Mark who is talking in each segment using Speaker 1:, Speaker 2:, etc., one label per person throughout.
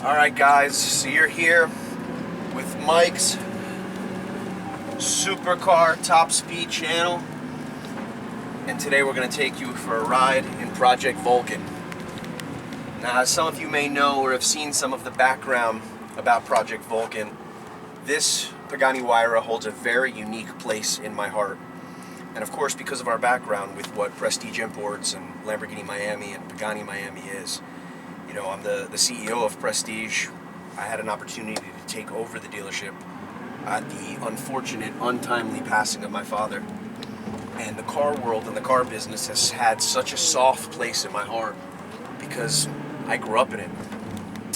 Speaker 1: Alright guys, so you're here with Mike's Supercar Top Speed channel, and today we're going to take you for a ride in Project Vulcan. Now, as some of you may know or have seen some of the background about Project Vulcan, this Pagani Huayra holds a very unique place in my heart. And of course, because of our background with what Prestige Imports and Lamborghini Miami and Pagani Miami is. You know, I'm the CEO of Prestige. I had an opportunity to take over the dealership at the unfortunate, untimely passing of my father. And the car world and the car business has had such a soft place in my heart because I grew up in it.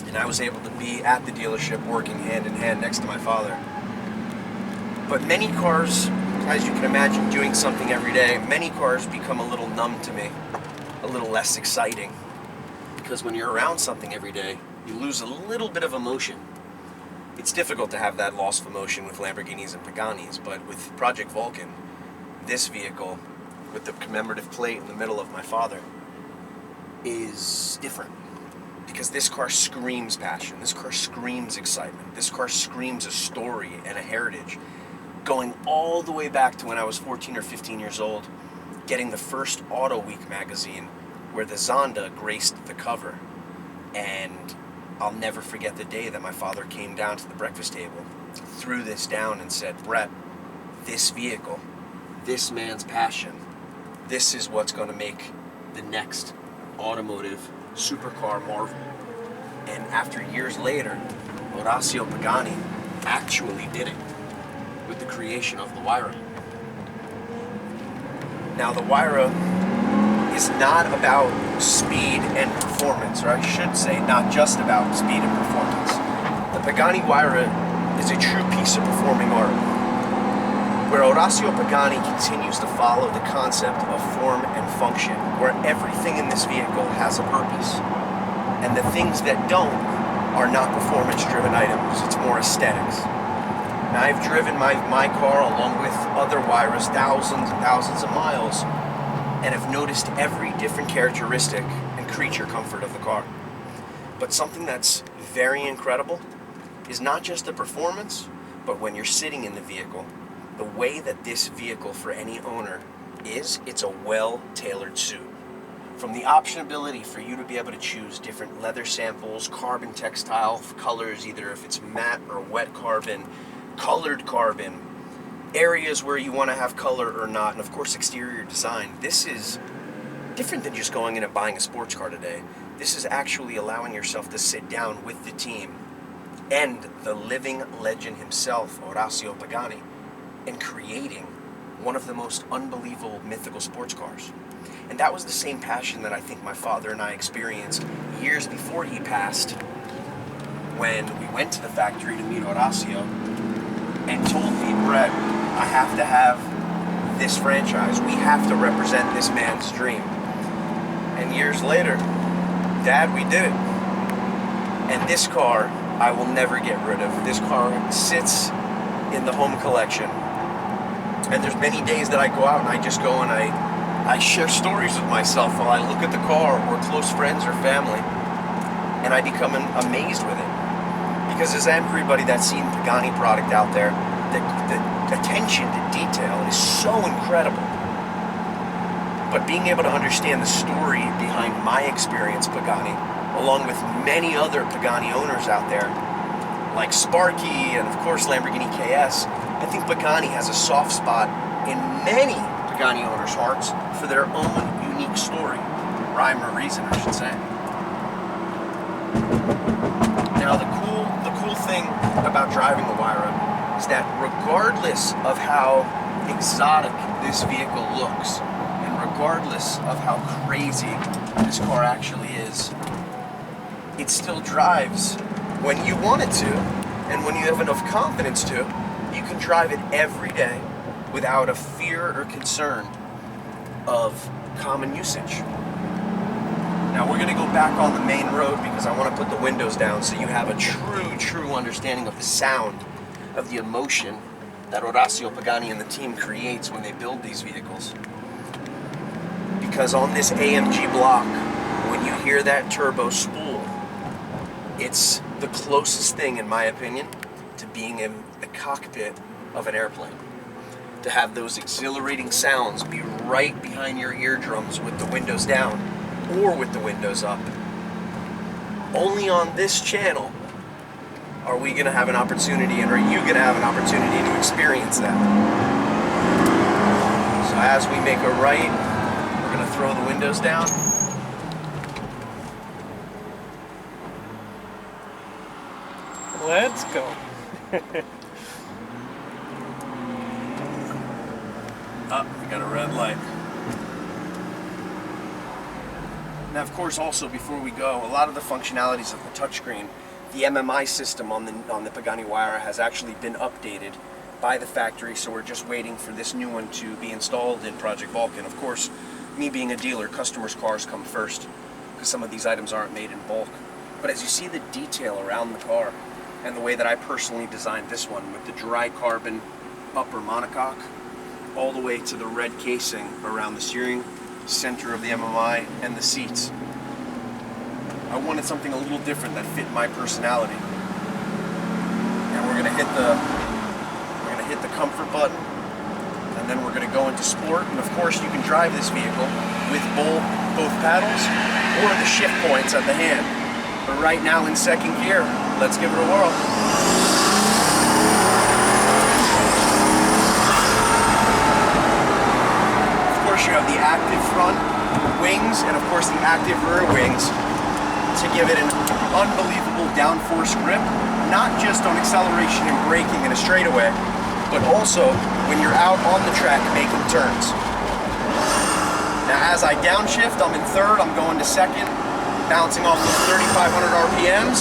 Speaker 1: And I was able to be at the dealership working hand in hand next to my father. But many cars, as you can imagine, doing something every day, many cars become a little numb to me, a little less exciting. Because when you're around something every day, you lose a little bit of emotion. It's difficult to have that loss of emotion with Lamborghinis and Paganis, but with Project Vulcan, this vehicle, with the commemorative plate in the middle of my father, is different. Because this car screams passion, this car screams excitement, this car screams a story and a heritage, going all the way back to when I was 14 or 15 years old, getting the first Auto Week magazine, where the Zonda graced the cover. And I'll never forget the day that my father came down to the breakfast table, threw this down and said, "Brett, this vehicle, this man's passion, this is what's going to make the next automotive supercar marvel." And after years later, Orazio Pagani actually did it with the creation of the Huayra. Now, the Huayra is not about speed and performance, or I should say not just about speed and performance. The Pagani Huayra is a true piece of performing art, where Orazio Pagani continues to follow the concept of form and function, where everything in this vehicle has a purpose, and the things that don't are not performance-driven items, it's more aesthetics. Now, I've driven my car along with other Huayras thousands and thousands of miles, and have noticed every different characteristic and creature comfort of the car. But something that's very incredible is not just the performance, but when you're sitting in the vehicle, the way that this vehicle for any owner is, it's a well-tailored suit. From the optionability for you to be able to choose different leather samples, carbon textile colors, either if it's matte or wet carbon, colored carbon, areas where you want to have color or not, and of course exterior design. This is different than just going in and buying a sports car today. This is actually allowing yourself to sit down with the team and the living legend himself, Orazio Pagani, and creating one of the most unbelievable mythical sports cars. And that was the same passion that I think my father and I experienced years before he passed, when we went to the factory to meet Orazio and told me, "Brett, I have to have this franchise. We have to represent this man's dream." And years later, "Dad, we did it." And this car, I will never get rid of. This car sits in the home collection. And there's many days that I go out and I just go and I share stories with myself while I look at the car, or close friends or family, and I become amazed with it. Because as everybody that's seen Pagani product out there, the attention to detail is so incredible. But being able to understand the story behind my experience Pagani, along with many other Pagani owners out there, like Sparky and of course Lamborghini KS, I think Pagani has a soft spot in many Pagani owners' hearts for their own unique story, rhyme or reason, I should say. Now, the cool thing about driving the Huayra is that regardless of how exotic this vehicle looks, and regardless of how crazy this car actually is, it still drives when you want it to, and when you have enough confidence to. You can drive it every day without a fear or concern of common usage. Now, we're going to go back on the main road because I want to put the windows down so you have a true understanding of the sound, of the emotion that Orazio Pagani and the team creates when they build these vehicles. Because on this AMG block, when you hear that turbo spool, It's the closest thing, in my opinion, to being in the cockpit of an airplane. To have those exhilarating sounds be right behind your eardrums with the windows down or with the windows up. Only on this channel are we going to have an opportunity, and are you going to have an opportunity to experience that. So as we make a right, we're going to throw the windows down.
Speaker 2: Let's go.
Speaker 1: We got a red light. Now, of course, also before we go, a lot of the functionalities of the touchscreen, the MMI system on the Pagani Huayra has actually been updated by the factory, so we're just waiting for this new one to be installed in Project Vulcan. Of course, me being a dealer, customers' cars come first, because some of these items aren't made in bulk. But as you see the detail around the car, and the way that I personally designed this one, with the dry carbon upper monocoque, all the way to the red casing around the steering, center of the MMI, and the seats. I wanted something a little different that fit my personality. And we're gonna hit the comfort button, and then we're gonna go into sport. And of course, you can drive this vehicle with both paddles or the shift points at the hand. But right now in second gear, let's give it a whirl. You have the active front wings and of course the active rear wings to give it an unbelievable downforce grip, not just on acceleration and braking in a straightaway, but also when you're out on the track making turns. Now as I downshift, I'm in third, I'm going to second, bouncing off those 3,500 RPMs.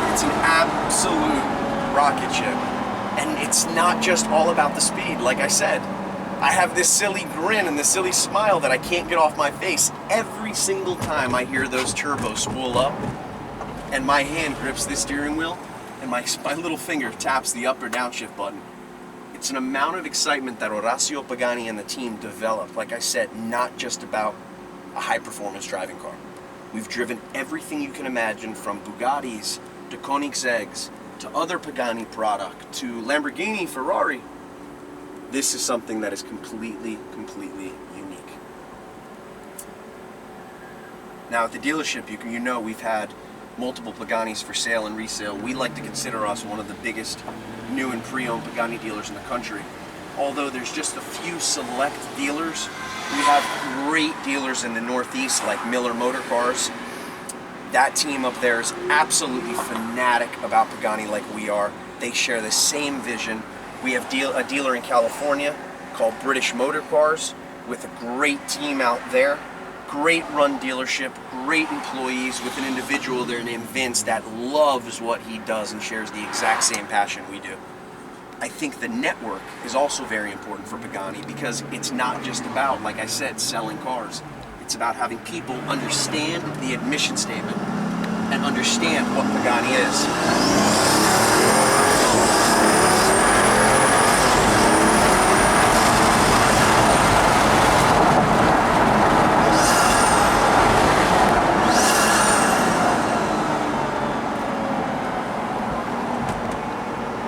Speaker 1: It's an absolute rocket ship. And it's not just all about the speed. Like I said, I have this silly grin and this silly smile that I can't get off my face every single time I hear those turbos spool up and my hand grips this steering wheel and my little finger taps the up or downshift button. It's an amount of excitement that Horacio Pagani and the team developed. Like I said, not just about a high-performance driving car. We've driven everything you can imagine, from Bugattis to Koenigseggs, to other Pagani product, to Lamborghini, Ferrari. This is something that is completely unique. Now at the dealership, you know we've had multiple Paganis for sale and resale. We like to consider us one of the biggest new and pre-owned Pagani dealers in the country. Although there's just a few select dealers, we have great dealers in the Northeast like Miller Motor Cars. That team up there is absolutely fanatic about Pagani like we are. They share the same vision. We have a dealer in California called British Motor Cars with a great team out there. Great run dealership, great employees, with an individual there named Vince that loves what he does and shares the exact same passion we do. I think the network is also very important for Pagani, because it's not just about, like I said, selling cars. It's about having people understand the admission statement and understand what Pagani is.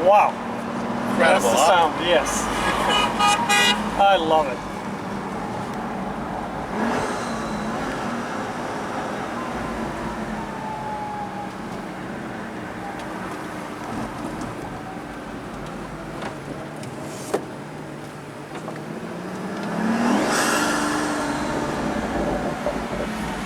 Speaker 2: Wow.
Speaker 1: Incredible,
Speaker 2: That's the sound, yes. I love it.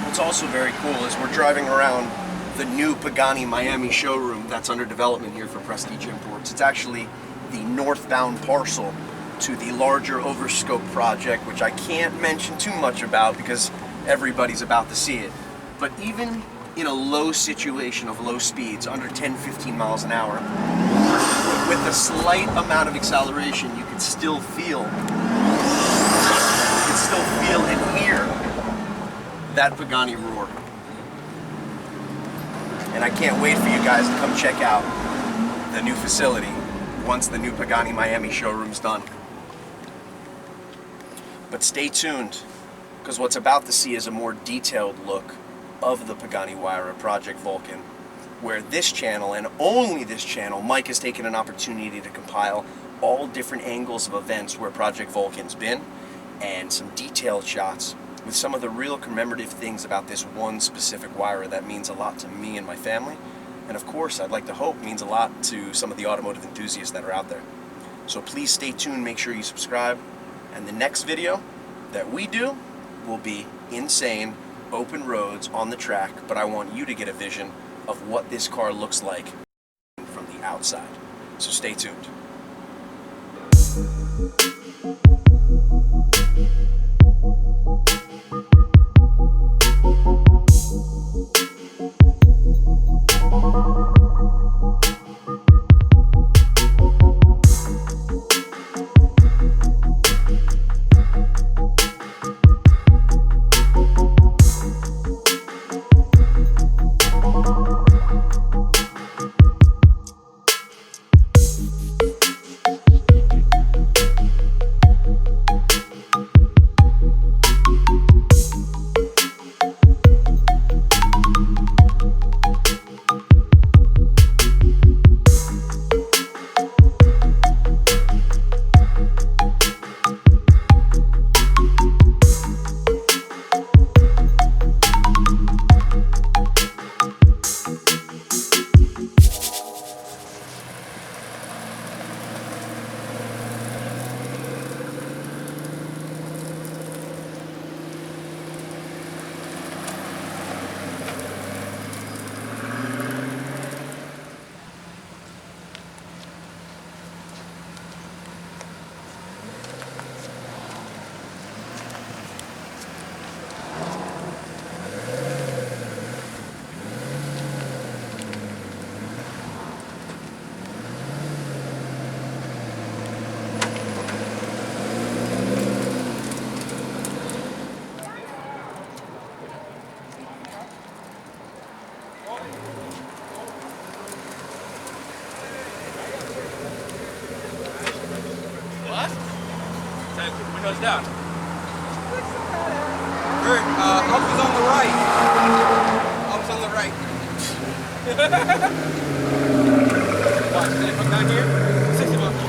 Speaker 1: What's also very cool is we're driving around the new Pagani Miami showroom that's under development here for Prestige Imports. It's actually the northbound parcel to the larger overscope project, which I can't mention too much about because everybody's about to see it. But even in a low situation of low speeds, under 10-15 miles an hour, with a slight amount of acceleration, you can still feel and hear that Pagani roar. And I can't wait for you guys to come check out the new facility once the new Pagani Miami showroom's done. But stay tuned. because what's about to see is a more detailed look of the Pagani Huayra Project Vulcan, where this channel, and only this channel, Mike has taken an opportunity to compile all different angles of events where Project Vulcan's been, and some detailed shots with some of the real commemorative things about this one specific Huayra that means a lot to me and my family, and of course, I'd like to hope means a lot to some of the automotive enthusiasts that are out there. So please stay tuned, make sure you subscribe, and the next video that we do will be insane, open roads on the track, but I want you to get a vision of what this car looks like from the outside. So stay tuned.
Speaker 3: Windows down. Bert, up is on the right. Up's on the right. Watch, did it come down here? 60 bucks.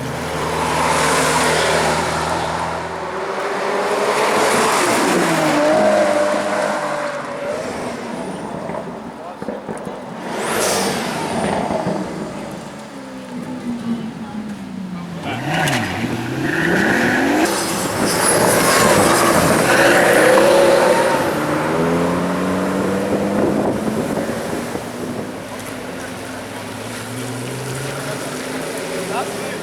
Speaker 2: Up.